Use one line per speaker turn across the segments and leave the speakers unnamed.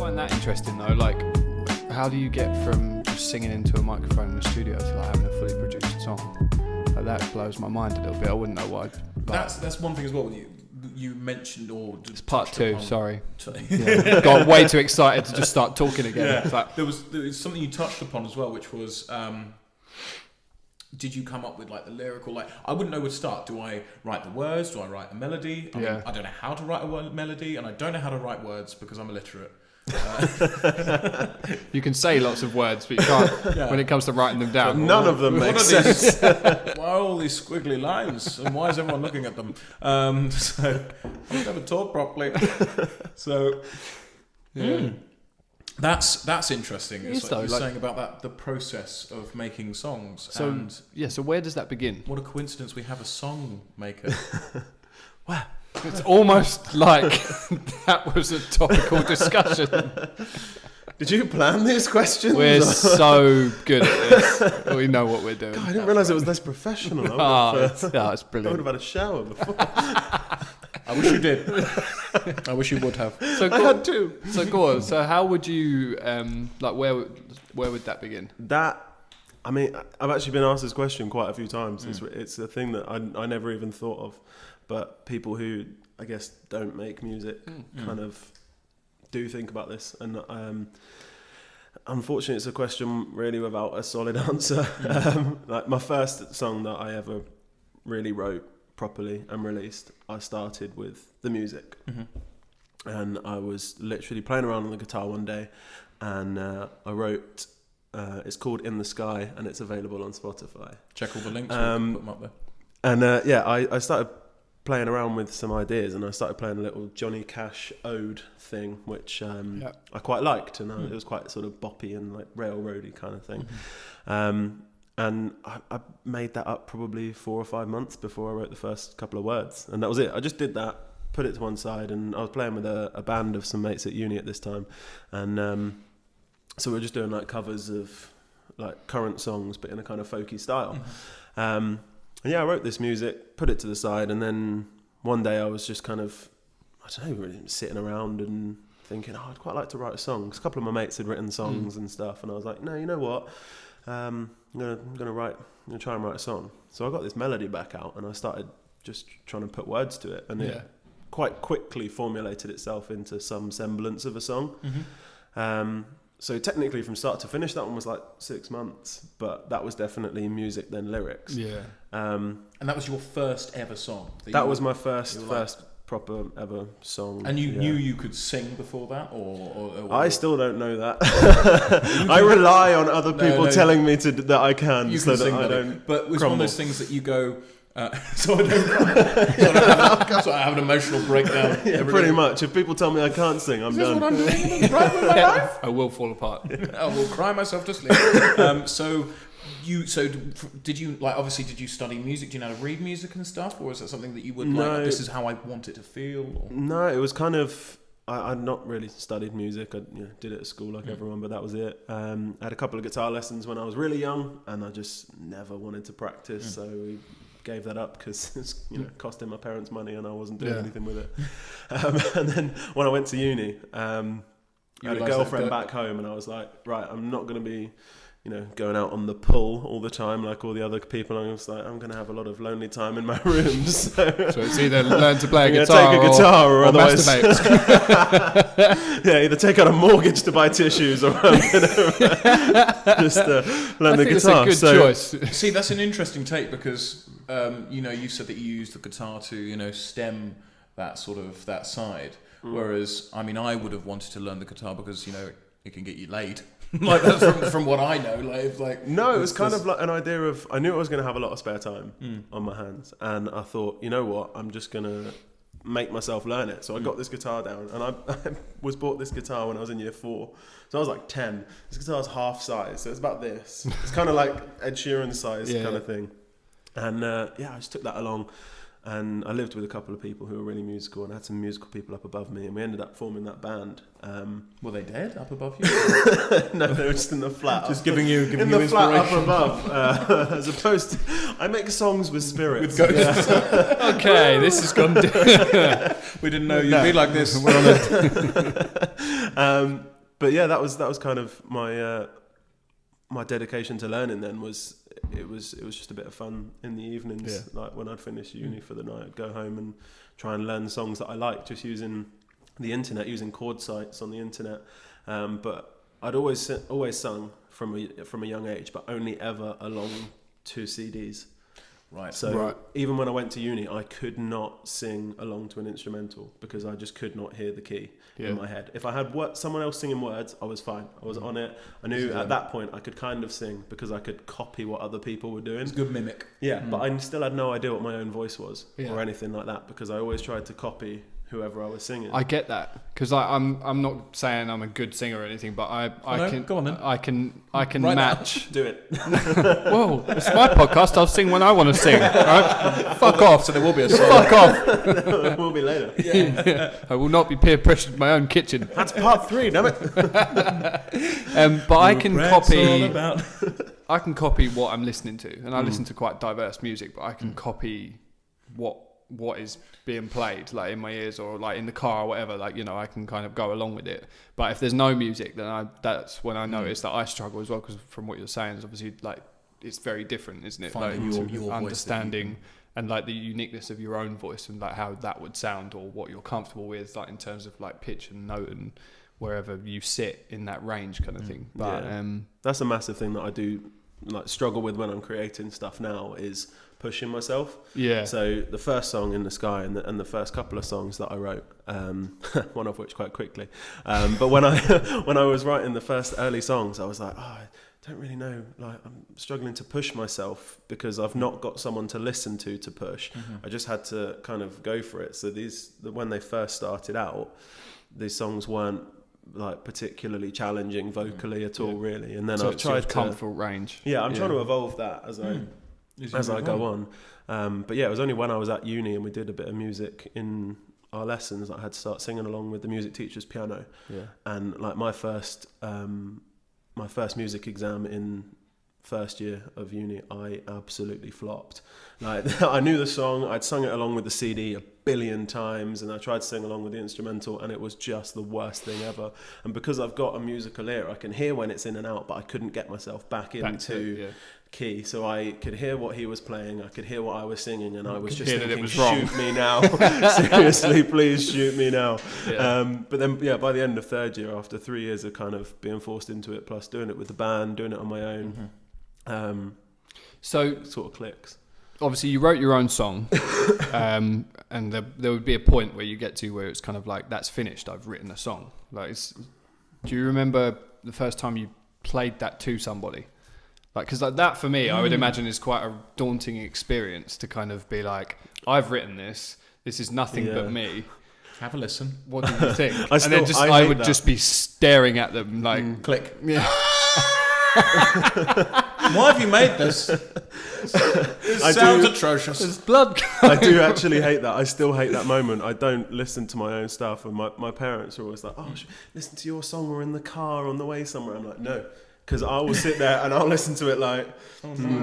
find that interesting though. Like, how do you get from just singing into a microphone in the studio to like having a fully produced song? Like, that blows my mind a little bit. I wouldn't know why.
That's one thing as well. You mentioned or
it's part two.
upon,
sorry, got way too excited to just start talking again.
Yeah.
Like,
there was something you touched upon as well, which was. Did you come up with like the lyrical? Like, I wouldn't know where to start. Do I write the words? Do I write a melody? I mean, I don't know how to write a melody, and I don't know how to write words because I'm illiterate.
You can say lots of words, but you can't when it comes to writing them down.
None of them make sense.
Why are all these squiggly lines, and why is everyone looking at them? So I've never taught properly. So. That's interesting. It's like you're saying about the process of making songs.
So so where does that begin?
What a coincidence! We have a song maker.
Wow, it's almost like that was a topical discussion.
Did you plan these questions?
We're so good at this. We know what we're doing.
God, I didn't realise it was this professional.
It's
I
brilliant.
would have had a shower before.
I wish you did. I wish you would have.
I had two.
So go on. So how would you like? Where would that begin?
I mean, I've actually been asked this question quite a few times. It's a thing that I never even thought of, but people who I guess don't make music kind of do think about this, and unfortunately, it's a question really without a solid answer. Like my first song that I ever really wrote properly and released, I started with the music, and I was literally playing around on the guitar one day, and I wrote. It's called In the Sky, and it's available on Spotify.
Check all the links. We'll put them up there.
And I started playing around with some ideas, and I started playing a little Johnny Cash ode thing, which I quite liked, and it was quite sort of boppy and like railroady kind of thing. And I made that up probably 4 or 5 months before I wrote the first couple of words, and that was it. I just did that, put it to one side, and I was playing with a band of some mates at uni at this time, and so we were just doing like covers of like current songs, but in a kind of folky style. And I wrote this music, put it to the side, and then one day I was just kind of, I don't know, really sitting around and thinking, I'd quite like to write a song. Because a couple of my mates had written songs and stuff, and I was like, no, you know what? I'm gonna try and write a song. So I got this melody back out, and I started just trying to put words to it, and it quite quickly formulated itself into some semblance of a song. So technically, from start to finish, that one was like 6 months, but that was definitely music then lyrics.
And that was your first ever song?
That was my first proper ever song.
And you knew you could sing before that, or
I still don't know that. I rely on other people telling me that I can, so that I don't.
But it was one of those things that you go. So I have an emotional breakdown.
Pretty much. If people tell me I can't sing, I'm done.
What I'm doing right with my life?
I will fall apart.
I will cry myself to sleep. So did you like? Obviously, did you study music? Do you know how to read music and stuff, or was that something that you would like? This is how I want it to feel. Or?
No, it was kind of. I'd not really studied music. I did it at school like everyone, but that was it. I had a couple of guitar lessons when I was really young, and I just never wanted to practice. So we gave that up because it's costing my parents money, and I wasn't doing anything with it. And then when I went to uni, I had a girlfriend back home, and I was like, right, I'm not going to be going out on the pull all the time like all the other people. I was like, I'm going to have a lot of lonely time in my room. So it's
either learn to play a guitar,
take a guitar or otherwise
masturbate.
Either take out a mortgage to buy tissues, or I'm going to just learn the guitar.
That's a good choice.
See, that's an interesting take because you said that you used the guitar to stem that sort of that side, whereas I mean I would have wanted to learn the guitar because it can get you laid. Like that's from what I know. No,
it was kind of like an idea of, I knew I was going to have a lot of spare time on my hands, and I thought, you know what, I'm just going to make myself learn it. So I got this guitar down, and I was bought this guitar when I was in year 4. So I was like 10. This guitar's half size, so it's about this. It's kind of like Ed Sheeran size kind of thing. And I just took that along And I lived with a couple of people who were really musical, and I had some musical people up above me, and we ended up forming that band.
Were they dead up above you?
No, they were just in the flat.
Just giving you
in the flat up
inspiration.
above, as opposed to I make songs with spirits.
With ghosts.
Yeah.
Okay, this has gone.
We didn't know you'd be like this.
We're on a
But yeah, that was kind of my my dedication to learning. Then was just a bit of fun in the evenings. Like when I'd finish uni for the night, I'd go home and try and learn songs that I liked, just using the internet, using chord sites on the internet. But I'd always sung from a young age, but only ever along to CDs.
Right.
So even when I went to uni, I could not sing along to an instrumental because I just could not hear the key in my head. If I had someone else singing words, I was fine. I was on it. I knew at that point I could kind of sing because I could copy what other people were doing.
It's a good mimic.
Yeah, but I still had no idea what my own voice was or anything like that because I always tried to copy whoever I was singing.
I get that because I'm not saying I'm a good singer or anything, but I can
go on then.
I can
Right
match.
Do it.
Whoa, it's my podcast. I'll sing when I want to sing. Right? Fuck off.
So there will be a song.
Fuck off.
It will be later.
Yeah. I will not be peer pressured in my own kitchen.
That's part 3, damn it.
But I can copy.
All about.
I can copy what I'm listening to, and I listen to quite diverse music. But I can copy what is being played, like in my ears or like in the car or whatever. Like, you know, I can kind of go along with it. But if there's no music, then that's when I notice that I struggle as well. Because from what you're saying, is obviously like it's very different, isn't it?
Finding
like
your voice
understanding and like the uniqueness of your own voice and like how that would sound or what you're comfortable with, like in terms of like pitch and note and wherever you sit in that range kind of thing. But
that's a massive thing that I do like struggle with when I'm creating stuff now is pushing myself.
Yeah.
So the first song In the Sky and the first couple of songs that I wrote, one of which quite quickly. But when I was writing the first early songs, I was like, I don't really know. Like I'm struggling to push myself because I've not got someone to listen to push. I just had to kind of go for it. So when they first started out, these songs weren't like particularly challenging vocally at all, really. And then
so
I've tried to
comfortable range.
Yeah, I'm trying to evolve that as I go on. But yeah, it was only when I was at uni and we did a bit of music in our lessons that I had to start singing along with the music teacher's piano. Yeah. And like my first music exam in first year of uni, I absolutely flopped. Like I knew the song, I'd sung it along with the CD a billion times, and I tried to sing along with the instrumental, and it was just the worst thing ever. And because I've got a musical ear, I can hear when it's in and out, but I couldn't get myself back into key. So I could hear what he was playing, I could hear what I was singing, and I was just thinking, shoot me now. Seriously, please shoot me now. But then by the end of third year, after 3 years of kind of being forced into it, plus doing it with the band, doing it on my own, so it sort of clicks.
Obviously you wrote your own song, and there would be a point where you get to where it's kind of like, that's finished, I've written a song. Like, do you remember the first time you played that to somebody? Like, because like that for me, I would imagine is quite a daunting experience to kind of be like, I've written this is nothing but me.
Have a listen.
What do you think? I would just be staring at them like,
click.
Yeah.
Why have you made this? It sounds atrocious.
There's blood.
I do actually hate that. I still hate that moment. I don't listen to my own stuff, and my parents are always like, listen to your song, or in the car on the way somewhere. I'm like, no, because I will sit there and I'll listen to it like,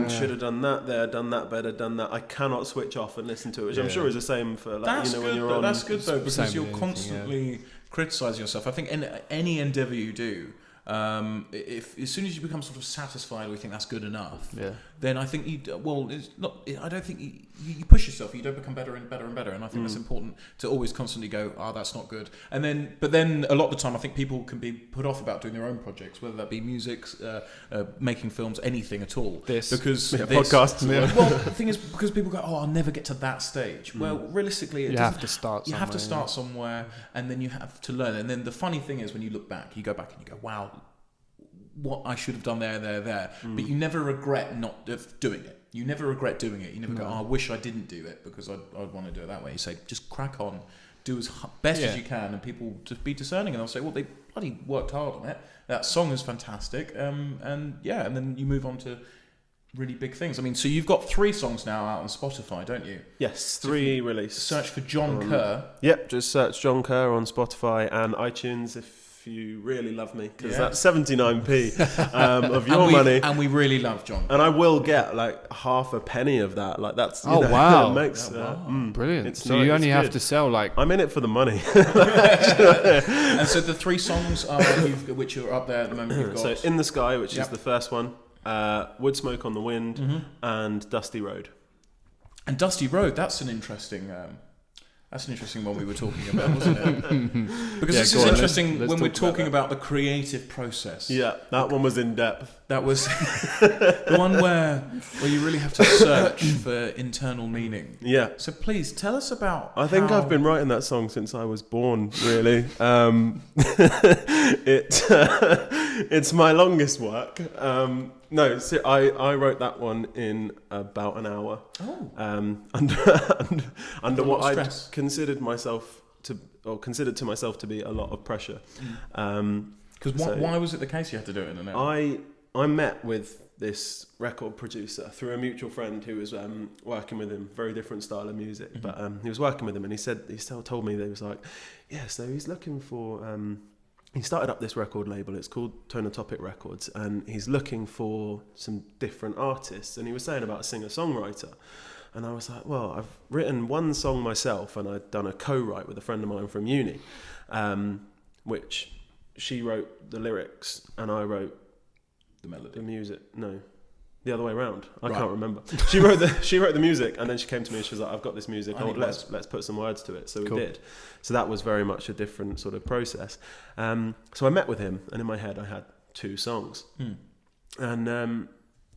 should have done that there, done that better, done that. I cannot switch off and listen to it, which I'm sure is the same for like, when you're on.
That's good though, because you're constantly criticising yourself. I think in any endeavour you do, if as soon as you become sort of satisfied or you think that's good enough, then I think it's not. I don't think you push yourself. You don't become better and better and better. And I think that's important to always constantly go, that's not good. And then a lot of the time, I think people can be put off about doing their own projects, whether that be music, making films, anything at all.
Podcasts.
Well, the thing is, because people go, I'll never get to that stage. Well, realistically,
you have to start.
You have to start somewhere, and then you have to learn. And then the funny thing is, when you look back, you go back and you go, wow, what I should have done there. But you never regret not doing it. You never regret doing it. You never go, I wish I didn't do it because I'd want to do it that way. You say, just crack on, do as best as you can, and people just be discerning, and they'll say, well, they bloody worked hard on it. That song is fantastic, and then you move on to really big things. I mean, so you've got 3 songs now out on Spotify, don't you?
Yes, 3 released.
Search for Jon Kerr.
Yep, just search Jon Kerr on Spotify and iTunes if you really love me, because that's 79p of your money.
And we really love Jon.
And I will get like half a penny of that. Like that's
wow,
makes
brilliant. So you only have to sell like.
I'm in it for the money.
And so the 3 songs are which are up there at the moment. You've got
so In the Sky, which is the first one, Wood Smoke on the Wind, and Dusty Road.
And Dusty Road, that's an interesting one we were talking about, wasn't it? Because this is interesting when we're talking about the creative process.
Yeah, that one was in depth.
That was the one where you really have to search for internal meaning.
Yeah.
So please tell us about.
I think I've been writing that song since I was born. Really, it's my longest work. No, so I wrote that one in about an hour.
Oh.
Under what I considered to myself to be a lot of pressure.
Because why was it the case you had to do it in an hour?
I met with this record producer through a mutual friend who was working with him, very different style of music, but he was working with him, and he told me that he was like, so he's looking for. He started up this record label. It's called Tonotopic Records, and he's looking for some different artists. And he was saying about a singer-songwriter, and I was like, well, I've written one song myself, and I'd done a co-write with a friend of mine from uni, which she wrote the lyrics, and I wrote
the melody,
the music. No, the other way around. I can't remember. She wrote the music, and then she came to me and she was like, I've got this music. Let's put some words to it. So we did. So that was very much a different sort of process. So I met with him, and in my head I had 2 songs. And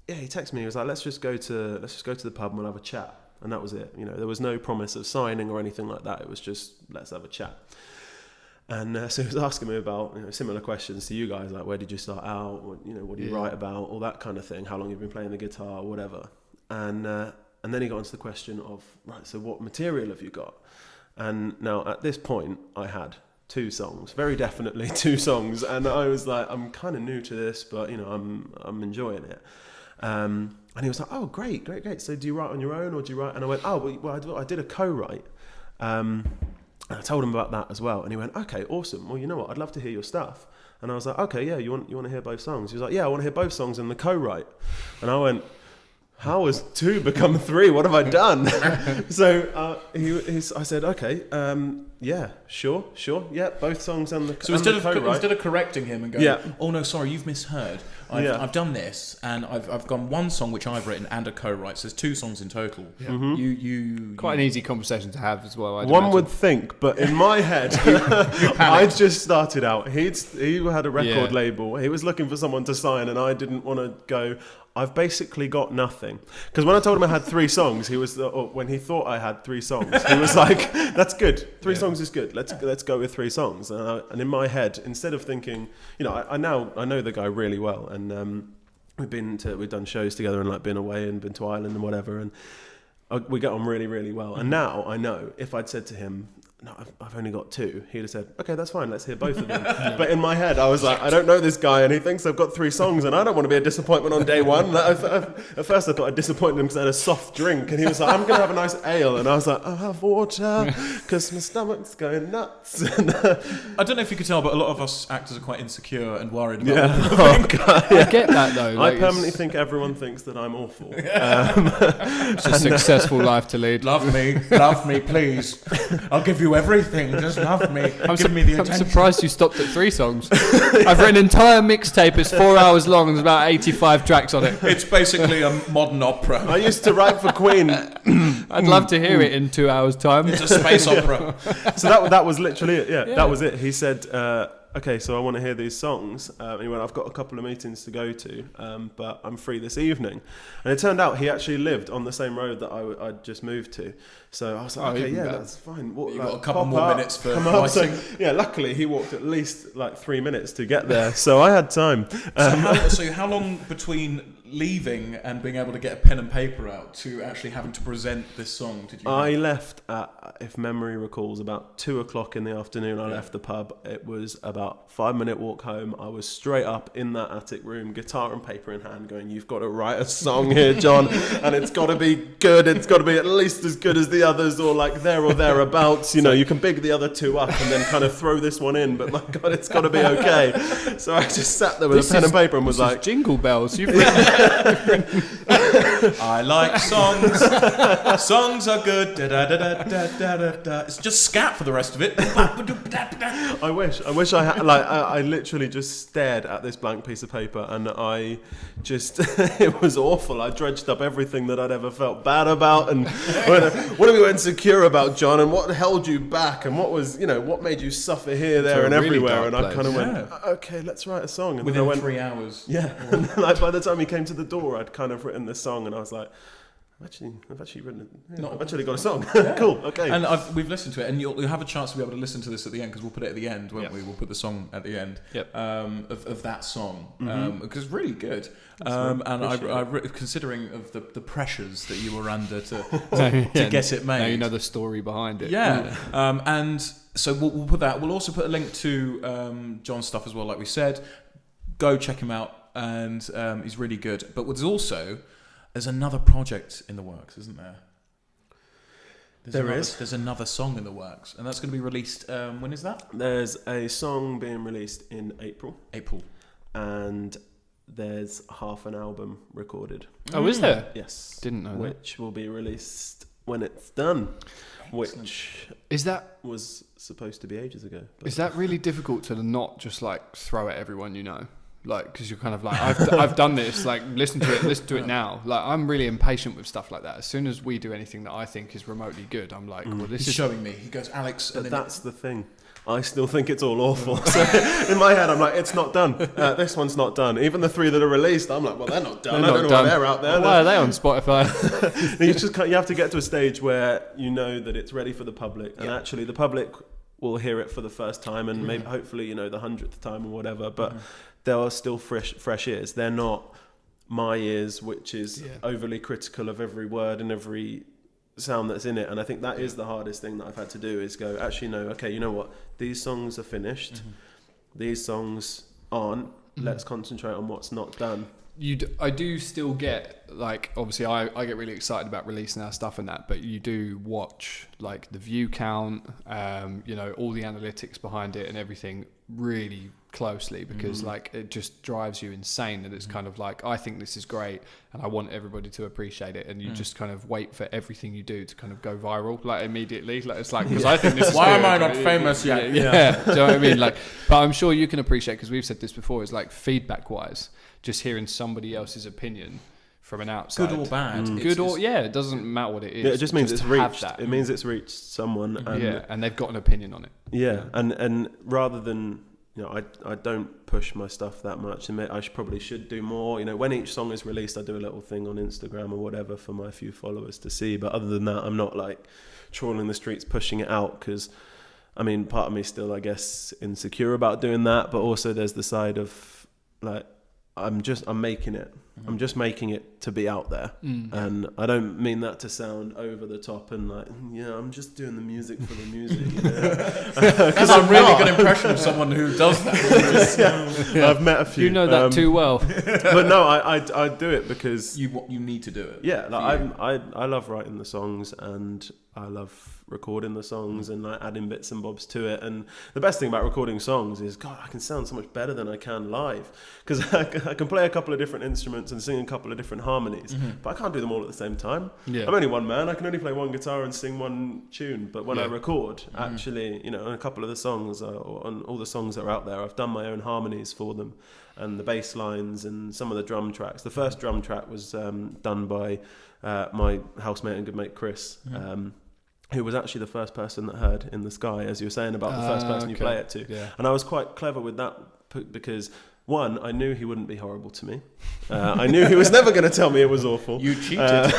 he texted me. He was like, let's just go to the pub and we'll have a chat. And that was it. There was no promise of signing or anything like that. It was just, let's have a chat. And so he was asking me about similar questions to you guys, like where did you start out? What do you write about? All that kind of thing. How long you've been playing the guitar, whatever. And then he got into the question of, right, so what material have you got? And now at this point, I had 2 songs, very definitely 2 songs, and I was like, I'm kind of new to this, but I'm enjoying it. And he was like, oh, great. So do you write on your own, or do you write? And I went, oh, well, I did a co-write. And I told him about that as well, and he went, okay, awesome. Well, you know what? I'd love to hear your stuff. And I was like, okay, yeah, you want to hear both songs? He was like, yeah, I want to hear both songs and the co-write. And I went, how has 2 become 3? What have I done? So I said, okay, yeah, sure, yeah, both songs and the co-write.
So instead of correcting him and going, oh no, sorry, you've misheard. I've done this, and I've gone 1 song which I've written and a co-write. So there's 2 songs in total. Yeah. Mm-hmm.
Quite an easy conversation to have as well.
One would think, but in my head, I just started out. He had a record label. He was looking for someone to sign, and I didn't want to go, I've basically got nothing. Because when I told him I had 3 songs, he was when he thought I had 3 songs, he was like, "That's good. 3 songs is good. Let's go with 3 songs." And in my head, instead of thinking, I know the guy really well, and we've done shows together and like been away and been to Ireland and whatever, and we get on really, really well. And now I know if I'd said to him, no, I've only got 2, he'd have said, okay, that's fine, let's hear both of them. But in my head, I was like, I don't know this guy, and he thinks I've got 3 songs, and I don't want to be a disappointment on day one. At first, I thought I'd disappointed him because I had a soft drink, and he was like, I'm going to have a nice ale. And I was like, I'll have water, because my stomach's going nuts.
I don't know if you could tell, but a lot of us actors are quite insecure and worried about
I get that, though.
I permanently think everyone thinks that I'm awful.
It's a successful life to lead.
Love me, please. I'll give you everything, just love me. Give me the attention.
I'm surprised you stopped at 3 songs. I've written an entire mixtape. It's 4 hours long. There's about 85 tracks on it.
It's basically a modern opera.
I used to write for Queen.
I'd love to hear it in 2 hours' time.
It's a space opera.
So that was literally it. Yeah, that was it. He said, okay, so I want to hear these songs. And he went, I've got a couple of meetings to go to, but I'm free this evening. And it turned out he actually lived on the same road that I'd just moved to. So I was like, okay, yeah, that's fine.
You've got a couple more minutes for writing.
So, yeah, luckily he walked at least like 3 minutes to get there. So I had time.
So how long between leaving and being able to get a pen and paper out to actually having to present this song? Did you?
I left at, if memory recalls, about 2:00 in the afternoon. I left the pub. It was about 5-minute walk home. I was straight up in that attic room, guitar and paper in hand, going, "You've got to write a song here, John, and it's got to be good. It's got to be at least as good as the others, or like there or thereabouts. You know, you can big the other two up and then kind of throw this one in, but my God, it's got to be okay." So I just sat there with a pen and paper and was like,
Jingle Bells. You've written
I like songs. Songs are good. Da, da, da, da, da, da, da, da. It's just scat for the rest of it.
I wish I had, like, I literally just stared at this blank piece of paper and I just, it was awful. I dredged up everything that I'd ever felt bad about and what are you insecure about, John, and what held you back and what was, you know, what made you suffer here, there and
really
everywhere. And I
dark
kind of
place.
went, okay, let's write a song. And
Within
then I went,
3 hours.
yeah. And then, like, by the time he came to the door, I'd kind of written this song and I was like, I've actually written it. Yeah, I've actually got a song. Cool. Okay.
And we've listened to it, and you'll have a chance to be able to listen to this at the end because we'll put it at the end, won't we? We'll put the song at the end of that song because it's really good. And considering of the pressures that you were under to get it made.
Now you know the story behind it.
Yeah. And so we'll put that. We'll also put a link to Jon's stuff as well, like we said. Go check him out, and he's really good. But there's another project in the works, isn't there? There's another song in the works, and that's going to be released. When is that?
There's a song being released in April, and there's half an album recorded.
Oh, is there?
Yes.
Didn't know that.
Which will be released when it's done. Which was supposed to be ages ago.
Is that really difficult to not just like throw at everyone you know? Like, because you're kind of like, I've done this, like, listen to it now. Like, I'm really impatient with stuff like that. As soon as we do anything that I think is remotely good, I'm like, well, this
He's
is
showing me. He goes, Alex.
But that's the thing. I still think it's all awful. So in my head, I'm like, it's not done. This one's not done. Even the 3 that are released, I'm like, well, they're not done. I don't know why they're out there.
Well, why are they on Spotify?
You have to get to a stage where you know that it's ready for the public, and actually the public will hear it for the first time, and maybe hopefully, you know, the 100th time or whatever. But they are still fresh ears. They're not my ears, which is overly critical of every word and every sound that's in it. And I think that is the hardest thing that I've had to do, is go, actually, no, okay, you know what? These songs are finished. These songs aren't. Let's concentrate on what's not done.
I do still get, like, obviously I get really excited about releasing our stuff and that, but you do watch like the view count, you know, all the analytics behind it and everything really closely, because like it just drives you insane that it's kind of like, I think this is great and I want everybody to appreciate it, and you just kind of wait for everything you do to kind of go viral, like immediately. Like, it's like, because I think this is
why
good.
am I not famous yet?
Do you know what I mean? Like, but I'm sure you can appreciate, because we've said this before, is like feedback wise, just hearing somebody else's opinion from an outside,
good or bad,
it doesn't matter what it is.
Yeah, it just means it's reached.
That.
It means it's reached someone. And,
and they've got an opinion on it.
Yeah, and rather than, you know, I don't push my stuff that much. I probably should do more. You know, when each song is released, I do a little thing on Instagram or whatever for my few followers to see. But other than that, I'm not like trawling the streets pushing it out, because, I mean, part of me still, I guess, insecure about doing that. But also there's the side of like, I'm making it. I'm just making it to be out there. And I don't mean that to sound over the top and like, I'm just doing the music for the music. You know?
That's a really good impression of someone who does that.
I've met a few.
You know that too well.
But no, I do it because
you need to do it.
Yeah, like I love writing the songs, and I love recording the songs and like adding bits and bobs to it. And the best thing about recording songs is, God, I can sound so much better than I can live, because I can play a couple of different instruments and sing a couple of different harmonies, but I can't do them all at the same time. I'm only one man. I can only play one guitar and sing one tune. But when I record, actually, you know, on a couple of the songs, or on all the songs that are out there, I've done my own harmonies for them, and the bass lines and some of the drum tracks. The first drum track was done by my housemate and good mate Chris, who was actually the first person that heard In the Sky, as you were saying about the first person you play it to. And I was quite clever with that, because one, I knew he wouldn't be horrible to me. I knew he was never going to tell me it was awful.
You cheated.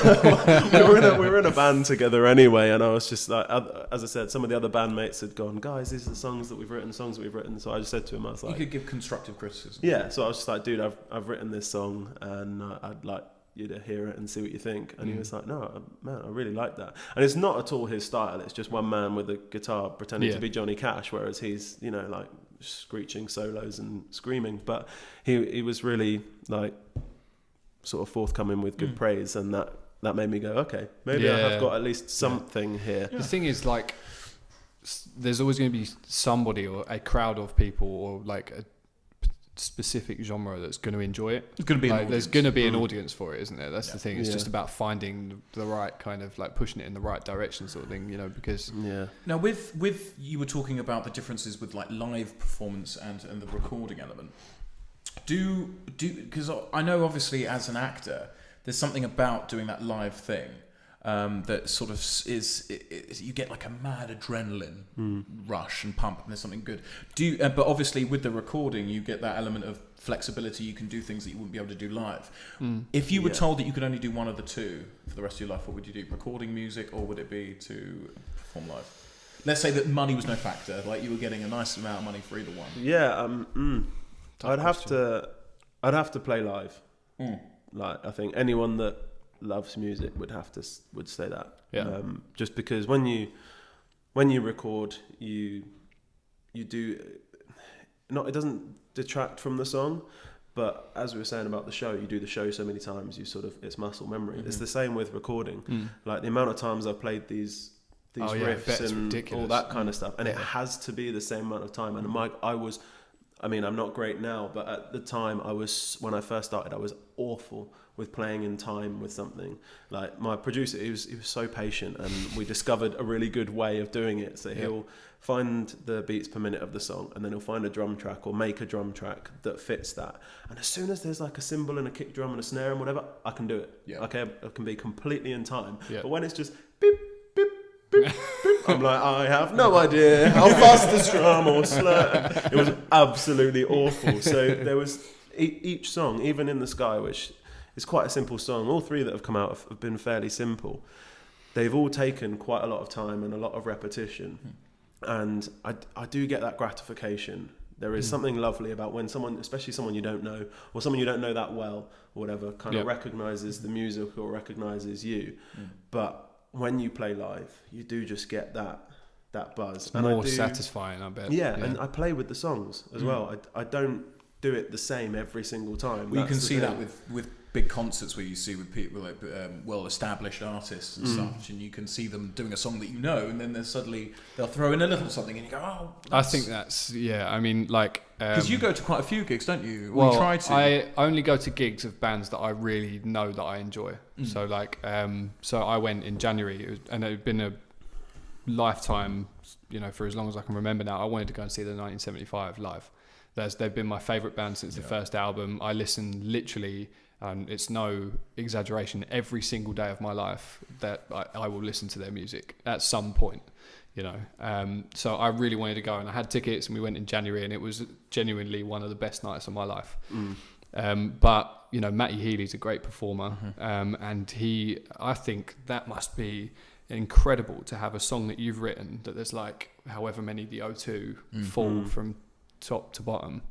We were in a band together anyway, and I was just like, as I said, some of the other bandmates had gone, guys, these are the songs that we've written. So I just said to him, I was like,
you could give constructive criticism.
Yeah, so I was just like, dude, I've written this song, and I'd like you to hear it and see what you think. And he was like, no, man, I really like that. And it's not at all his style. It's just one man with a guitar pretending to be Johnny Cash, whereas he's, you know, like screeching solos and screaming. But he was really like sort of forthcoming with good praise, and that made me go, okay, maybe I have got at least something here.
The thing is, like, there's always going to be somebody or a crowd of people or like a specific genre that's going to enjoy it.
It's going to be
like, there's going to be an audience for it, isn't there? That's the thing. It's just about finding the right kind of like pushing it in the right direction, sort of thing. You know, because
now with you were talking about the differences with like live performance and the recording element. Do because I know obviously as an actor, there's something about doing that live thing. That sort of is you get like a mad adrenaline rush and pump, and there's something good. But obviously with the recording, you get that element of flexibility. You can do things that you wouldn't be able to do live. If you were told that you could only do one of the two for the rest of your life, what would you do? Recording music, or would it be to perform live? Let's say that money was no factor, like you were getting a nice amount of money for either one.
I'd have to play live. Like I think anyone that loves music would say that. Just because when you record, you do not, it doesn't detract from the song, but as we were saying about the show, you do the show so many times, it's muscle memory. It's the same with recording. Like the amount of times I've played these riffs and all that kind of stuff, and it has to be the same amount of time. And I'm not great now, but at the time when I first started, I was awful with playing in time with something. Like my producer, he was so patient, and we discovered a really good way of doing it. So he'll find the beats per minute of the song, and then he'll find a drum track or make a drum track that fits that. And as soon as there's like a cymbal and a kick drum and a snare and whatever, I can do it. Okay, I can be completely in time. But when it's just beep, beep, beep, beep, I'm like, I have no idea how fast this drum or slur. It was absolutely awful. So there was each song, even In the Sky, which is quite a simple song. All three that have come out have been fairly simple. They've all taken quite a lot of time and a lot of repetition. And I do get that gratification. There is something lovely about when someone, especially someone you don't know, or someone you don't know that well, or whatever, kind of recognises the music or recognises you. But when you play live, you do just get that buzz.
It's more satisfying, I bet.
Yeah, and I play with the songs as well. I don't do it the same every single time.
Well, you can see that with big concerts where you see with people like well-established artists and such, and you can see them doing a song that you know, and then they'll throw in a little something, and you go, oh.
I think that's I mean, like
because you go to quite a few gigs, don't you?
Well, try to. I only go to gigs of bands that I really know that I enjoy. So like, so I went in January, and it had been a lifetime, for as long as I can remember now. I wanted to go and see the 1975 live. They've been my favourite band since the first album. I listen literally, and it's no exaggeration, every single day of my life that I will listen to their music at some point, So I really wanted to go, and I had tickets, and we went in January, and it was genuinely one of the best nights of my life. But Matty Healy's a great performer, and I think that must be incredible to have a song that you've written that there's like however many the O2 fall from top to bottom,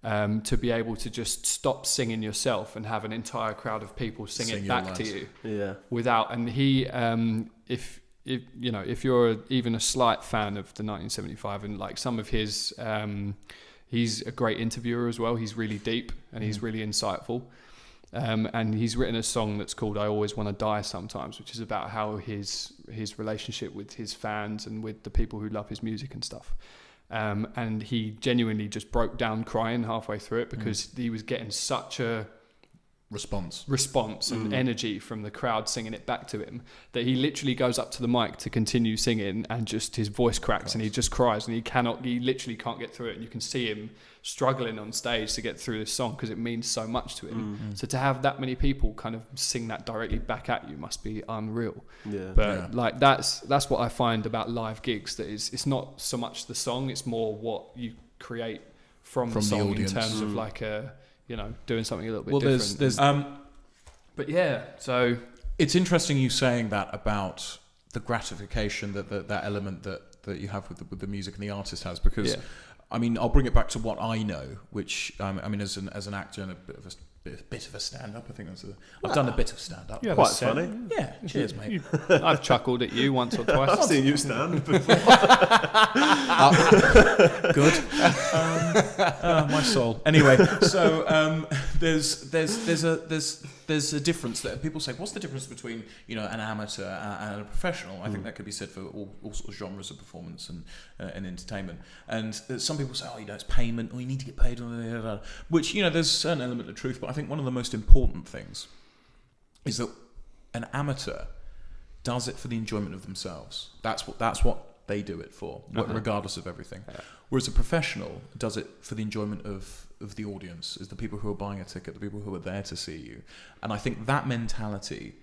to be able to just stop singing yourself and have an entire crowd of people sing it back to you without. And he, if you're even a slight fan of the 1975 and like some of his, he's a great interviewer as well. He's really deep and he's really insightful. And he's written a song that's called I Always Want to Die Sometimes, which is about how his relationship with his fans and with the people who love his music and stuff. And he genuinely just broke down crying halfway through it because he was getting such a response and energy from the crowd singing it back to him that he literally goes up to the mic to continue singing, and just his voice cracks and he just cries, and he literally can't get through it, and you can see him struggling on stage to get through this song because it means so much to him. So to have that many people kind of sing that directly back at you must be unreal. Like that's what I find about live gigs, that it's not so much the song, it's more what you create from the
the
song in
audience.
terms of like doing something a little bit
Well,
different.
there's
But yeah, so
it's interesting you saying that about the gratification that element that you have with the music and the artist has, because I mean, I'll bring it back to what I know, which I mean, as an actor and a bit of a stand-up, I think I've done a bit of stand-up.
Quite funny.
Yeah, cheers, mate.
I've chuckled at you once or twice.
I've seen you stand before.
Good. My soul. Anyway, so there's a difference there. People say, what's the difference between an amateur and a professional? I think that could be said for all sorts of genres of performance and entertainment. And some people say, it's payment, or you need to get paid, which there's a certain element of truth. But I think one of the most important things is that an amateur does it for the enjoyment of themselves. That's what they do it for, regardless of everything. Yeah. Whereas a professional does it for the enjoyment of the audience, is the people who are buying a ticket, the people who are there to see you. And I think that mentality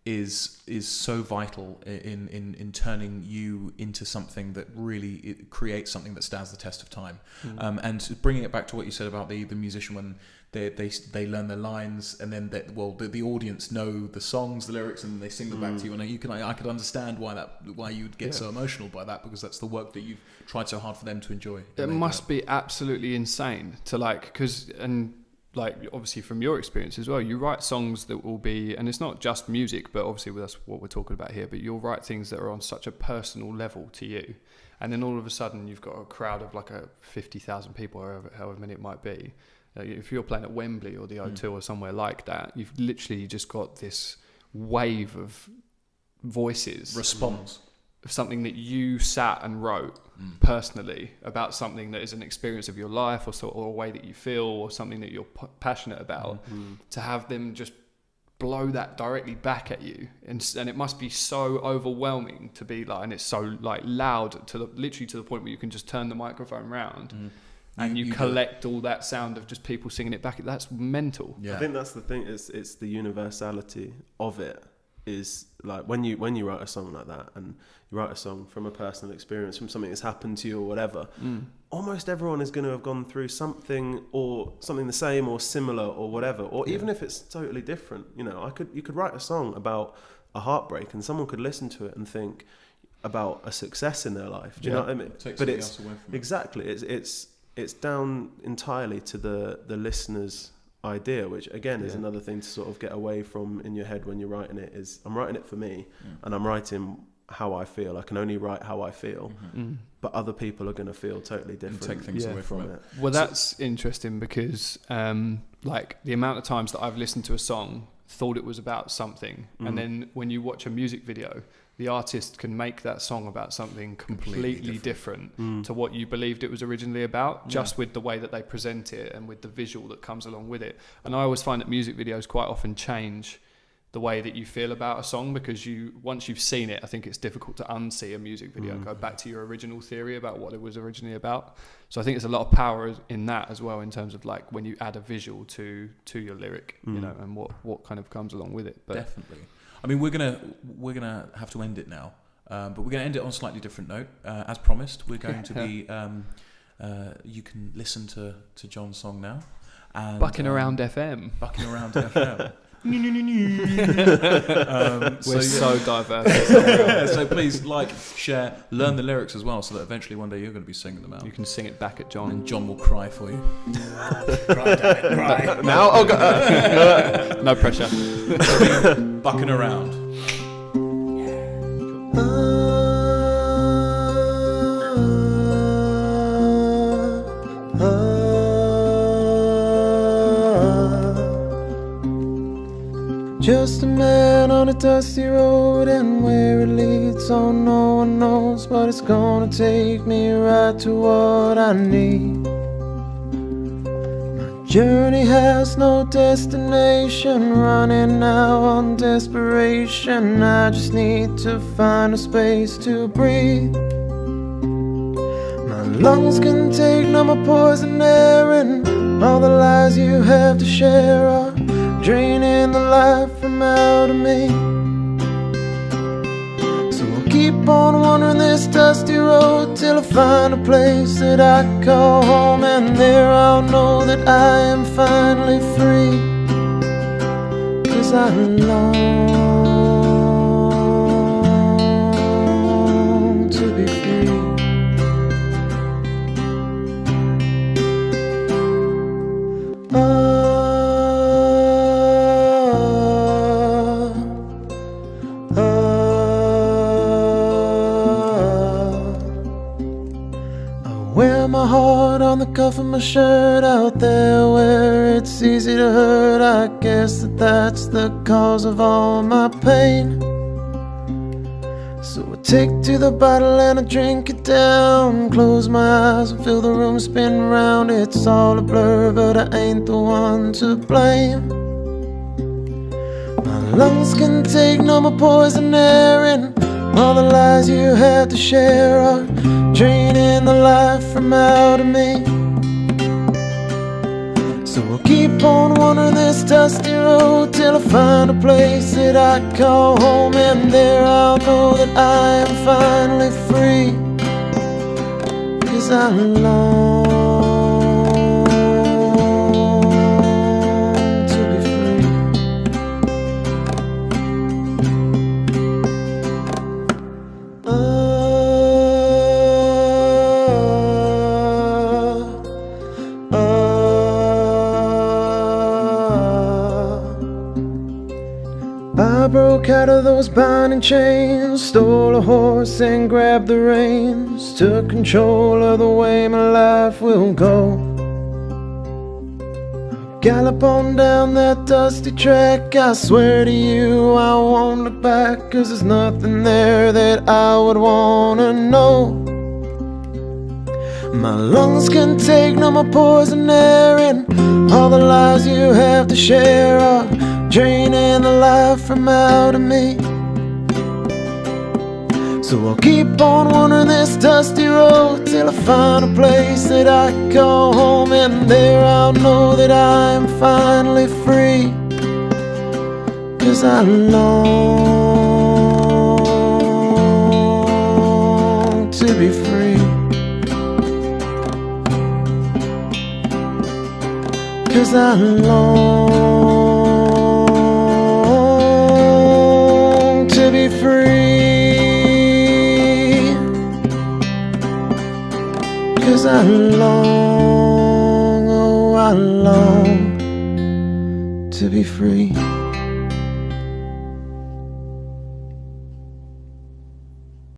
is so vital in turning you into something that really creates something that stands the test of time. And bringing it back to what you said about the musician, when they learn their lines, and then the audience know the songs, the lyrics, and they sing them back to you. And I could understand why you'd get so emotional by that, because that's the work that you've tried so hard for them to enjoy.
It must be absolutely insane to obviously from your experience as well, you write songs that will be, and it's not just music, but obviously that's what we're talking about here, but you'll write things that are on such a personal level to you, and then all of a sudden you've got a crowd of like 50,000 people, however many it might be. If you're playing at Wembley or the O2 or somewhere like that, you've literally just got this wave of voices,
response
of something that you sat and wrote personally about something that is an experience of your life, or a way that you feel, or something that you're passionate about. To have them just blow that directly back at you, and it must be so overwhelming to be like, and it's so like loud literally to the point where you can just turn the microphone round. And you collect all that sound of just people singing it back. That's mental.
Yeah. I think that's the thing. It's the universality of it. Is like when you write a song like that, and you write a song from a personal experience, from something that's happened to you or whatever. Almost everyone is going to have gone through something the same or similar or whatever. Or even if it's totally different, you could write a song about a heartbreak, and someone could listen to it and think about a success in their life. Do you know what I mean?
But it's away from
exactly it's down entirely to the listener's idea, which again is another thing to sort of get away from in your head when you're writing it. Is I'm writing it for me, and I'm writing how I feel. I can only write how I feel, but other people are going to feel totally different.
And take things away from it.
Well, that's interesting, because like the amount of times that I've listened to a song, thought it was about something, and then when you watch a music video, the artist can make that song about something completely different to what you believed it was originally about, just with the way that they present it and with the visual that comes along with it. And I always find that music videos quite often change the way that you feel about a song, because once you've seen it, I think it's difficult to unsee a music video and go back to your original theory about what it was originally about. So I think there's a lot of power in that as well, in terms of like when you add a visual to your lyric, and what kind of comes along with it. But
definitely. I mean, we're gonna have to end it now, but we're gonna end it on a slightly different note. As promised, we're going to be. You can listen to Jon's song now. And,
Buckin Around FM.
Buckin Around FM.
We're so diverse.
So please share, learn the lyrics as well, so that eventually one day you're going to be singing them out.
You can sing it back at Jon,
and Jon will cry for you.
Cry, darling, cry.
Now, no pressure.
Bucking around.
Just a man on a dusty road, and where it leads, oh, no one knows, but it's gonna take me right to what I need. My journey has no destination, running now on desperation. I just need to find a space to breathe. My lungs can take no more poison air, and all the lies you have to share are draining the life from out of me. So I'll keep keep on wandering this dusty road till I find a place that I call home, and there I'll know that I am finally free, 'cause I long to be free. Wear my heart on the cuff of my shirt, out there where it's easy to hurt. I guess that's the cause of all my pain. So I take to the bottle and I drink it down, close my eyes and feel the room spin round. It's all a blur, but I ain't the one to blame. My lungs can take no more poison air, and all the lies you had to share are draining the life from out of me. So I'll keep on wandering this dusty road till I find a place that I call home, and there I'll know that I am finally free, 'cause I long to be free. I broke out of those binding chains, stole a horse and grabbed the reins, took control of the way my life will go. Gallop on down that dusty track, I swear to you I won't look back, 'cause there's nothing there that I would wanna know. My lungs can take no more poison air, and all the lies you have to share are draining the life from out of me. So I'll keep on wandering this dusty road till I find a place that I call home, and there I'll know that I am finally free, 'cause I long to be free, 'cause I long to be free, 'cause I long, oh I long to be free.